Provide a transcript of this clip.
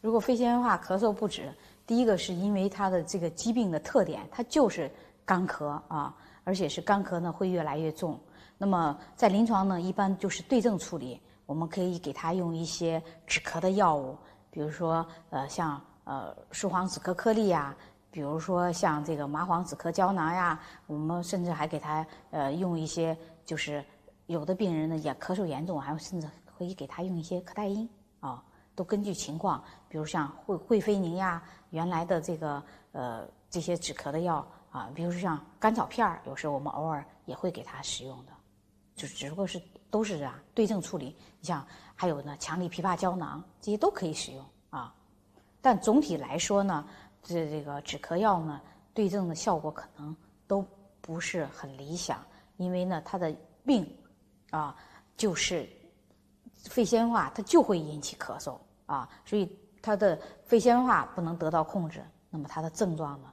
如果肺纤维化咳嗽不止，第一个是因为它的这个疾病的特点，它就是干咳啊，而且是干咳呢会越来越重。那么在临床呢，一般就是对症处理，我们可以给他用一些止咳的药物，比如说像树黄止咳颗粒呀，比如说像这个麻黄止咳胶囊呀，我们甚至还给他用一些，就是有的病人呢也咳嗽严重，还有甚至可以给他用一些可待因啊，都根据情况，比如像惠菲宁呀，原来的这个这些止咳的药啊，比如说像甘草片有时候我们偶尔也会给他使用的，就只不过是都是对症处理。你像还有呢强力枇杷胶囊，这些都可以使用啊。但总体来说呢，这个止咳药呢对症的效果可能都不是很理想，因为呢它的病啊就是肺纤维化，它就会引起咳嗽啊，所以它的肺纤维化不能得到控制，那么它的症状呢